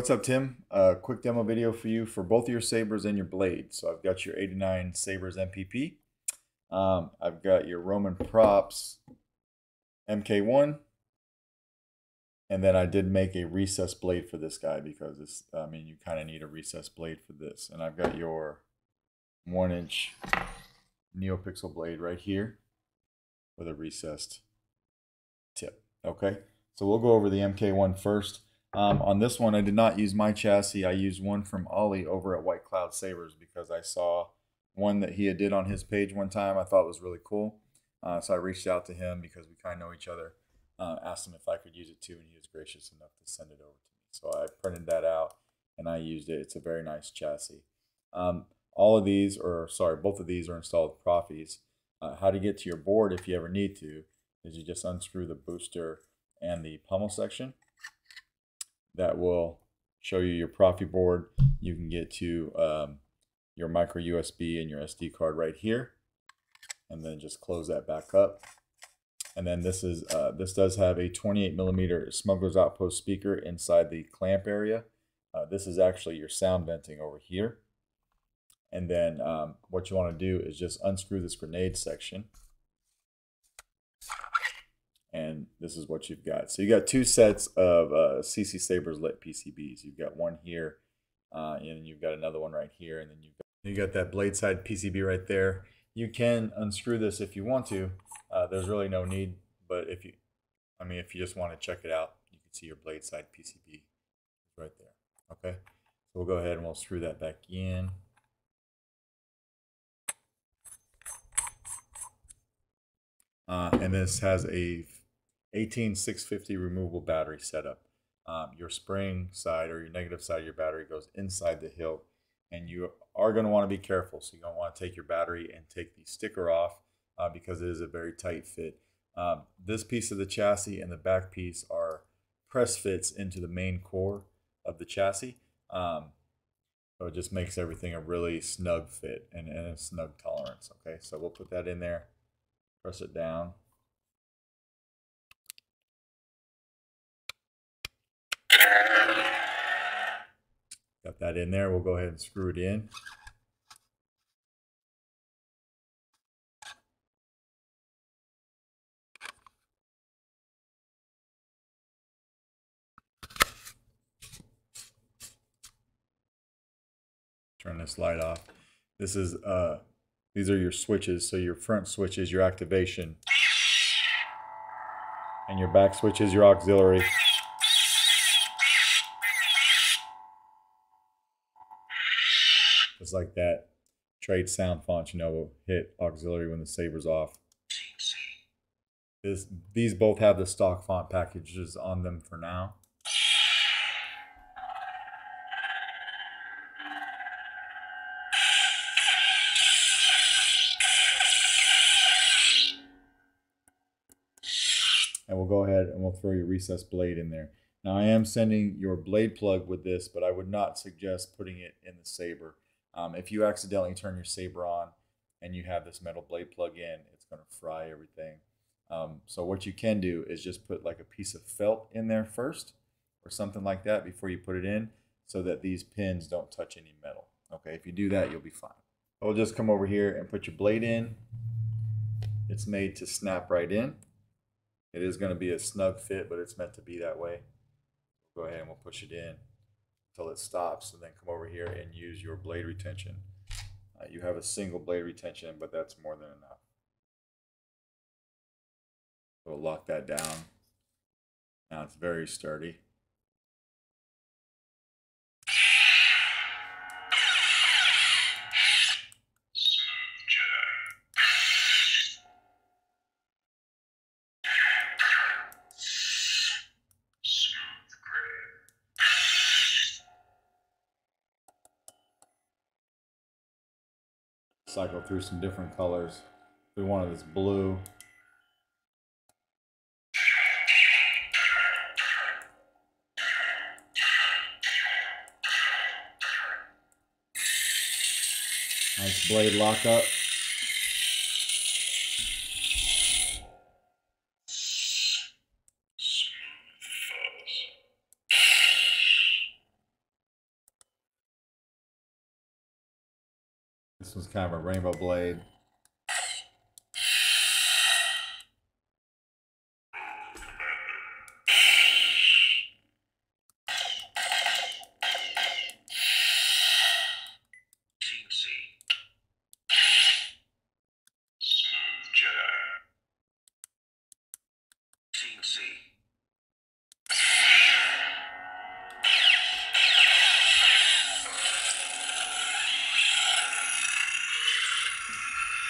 what's up, Tim? Quick demo video for you for both of your sabers and your blades. So I've got your 89 sabers MPP. I've got your Roman props MK1. And then I did make a recessed blade for this guy because it's, you kind of need a recessed blade for this. And I've got your 1-inch NeoPixel blade right here with a recessed tip. Okay, so we'll go over the MK1 first. On this one, I did not use my chassis. I used one from Ollie over at White Cloud Sabers because I saw one that he had did on his page one time. I thought it was really cool. So I reached out to him because we kind of know each other. Asked him if I could use it too, and he was gracious enough to send it over to me. So I printed that out and I used it. It's a very nice chassis. All of these, or sorry, both of these are installed with Proffies. How to get to your board if you ever need to is you just unscrew the booster and the pommel section. That will show you your Proffie board. You can get to your micro USB and your SD card right here, and then just close that back up. And then this does have a 28mm Smuggler's Outpost speaker inside the clamp area. This is actually your sound venting over here. And then what you want to do is just unscrew this grenade section. And this is what you've got. So you got two sets of CC Sabers lit PCBs. You've got one here, and you've got another one right here, and then you got that blade side PCB right there. You can unscrew this if you want to. There's really no need, but if you just want to check it out, you can see your blade side PCB right there. Okay, so we'll go ahead and we'll screw that back in. And this has a 18650 removable battery setup. Your spring side or your negative side of your battery goes inside the hilt, and you are going to want to be careful. So you don't want to take your battery and take the sticker off because it is a very tight fit. This piece of the chassis and the back piece are press fits into the main core of the chassis. So it just makes everything a really snug fit and a snug tolerance. Okay, so we'll put that in there, press it down. Got that in there. We'll go ahead and screw it in. Turn this light off. This is these are your switches. So your front switch is your activation, and your back switch is your auxiliary. Just like that trade sound font, will hit auxiliary when the saber's off. These both have the stock font packages on them for now. And we'll go ahead and we'll throw your recessed blade in there. Now I am sending your blade plug with this, but I would not suggest putting it in the saber. If you accidentally turn your saber on and you have this metal blade plug in, it's going to fry everything. So what you can do is just put like a piece of felt in there first or something like that before you put it in so that these pins don't touch any metal. Okay, if you do that, you'll be fine. I'll just come over here and put your blade in. It's made to snap right in. It is going to be a snug fit, but it's meant to be that way. Go ahead and we'll push it in until it stops, and then come over here and use your blade retention. You have a single blade retention, but that's more than enough. We'll lock that down. Now it's very sturdy. Cycle through some different colors. We wanted this blue. Nice blade lockup. This one's kind of a rainbow blade.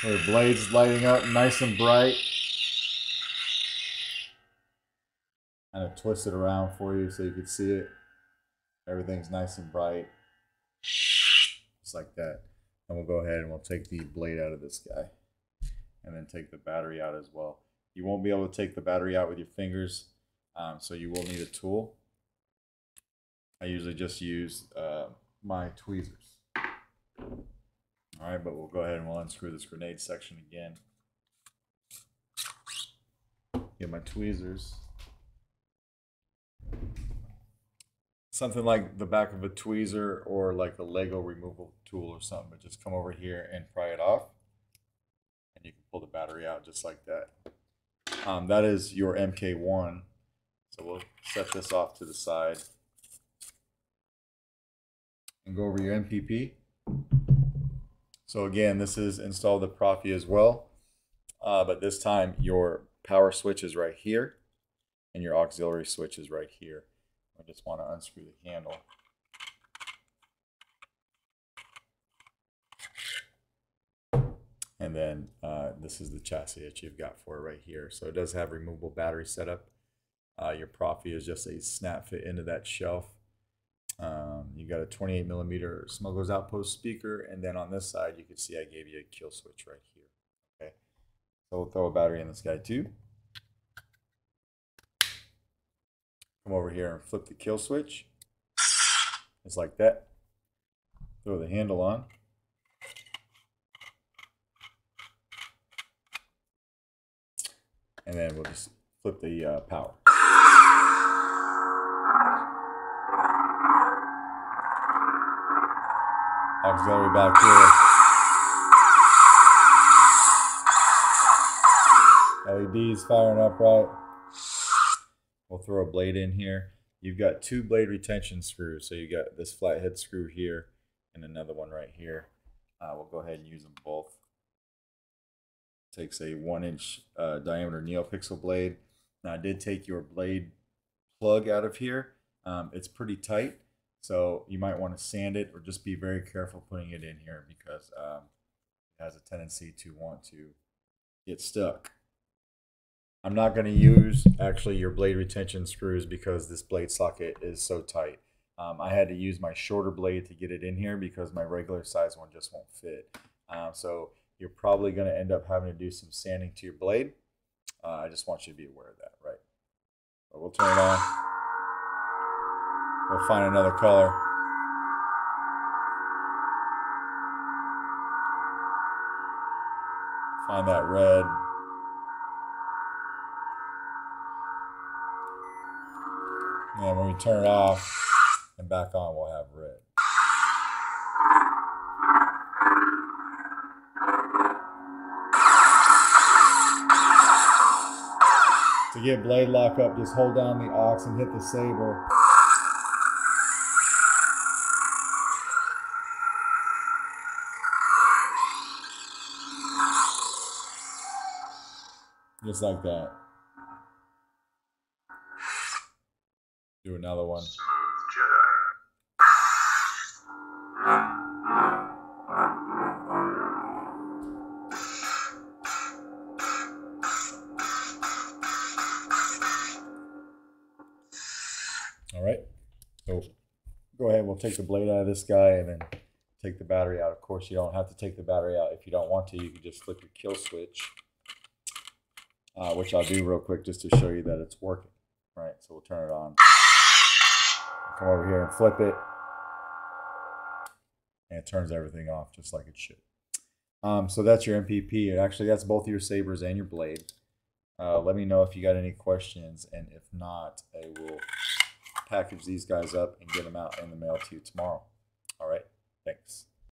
So the blade's lighting up nice and bright. Kind of twist it around for you so you can see it. Everything's nice and bright. Just like that. And we'll go ahead and we'll take the blade out of this guy. And then take the battery out as well. You won't be able to take the battery out with your fingers, so you will need a tool. I usually just use my tweezers. Alright, but we'll go ahead and we'll unscrew this grenade section again. Get my tweezers. Something like the back of a tweezer or like a Lego removal tool or something, but just come over here and pry it off. And you can pull the battery out just like that. That is your MK1. So we'll set this off to the side. And go over your MPP. So again, this is installed the Proffie as well. But this time your power switch is right here. And your auxiliary switch is right here. I just want to unscrew the handle. And then this is the chassis that you've got for it right here. So it does have removable battery setup. Your Proffie is just a snap fit into that shelf. You got a 28mm Smuggler's Outpost speaker, and then on this side you can see I gave you a kill switch right here. Okay, so we'll throw a battery in this guy too. Come over here and flip the kill switch. Just like that. Throw the handle on. And then we'll just flip the power. Auxiliary back here. LEDs firing up right. We'll throw a blade in here. You've got two blade retention screws. So you got this flathead screw here and another one right here. We'll go ahead and use them both. Takes a 1-inch diameter NeoPixel blade. Now I did take your blade plug out of here. It's pretty tight. So you might want to sand it or just be very careful putting it in here because it has a tendency to want to get stuck. I'm not going to use actually your blade retention screws because this blade socket is so tight. I had to use my shorter blade to get it in here because my regular size one just won't fit. So you're probably going to end up having to do some sanding to your blade. I just want you to be aware of that, right? So we'll turn it on. We'll find another color. Find that red. And then when we turn it off and back on, we'll have red. To get blade lock up, just hold down the aux and hit the saber. Just like that. Do another one. All right. So go ahead. We'll take the blade out of this guy and then take the battery out. Of course, you don't have to take the battery out. If you don't want to, you can just flip your kill switch, which I'll do real quick just to show you that it's working. All right. So we'll turn it on. Come over here and flip it. And it turns everything off just like it should. So that's your MPP. And actually, that's both your sabers and your blade. Let me know if you got any questions. And if not, I will package these guys up and get them out in the mail to you tomorrow. All right. Thanks.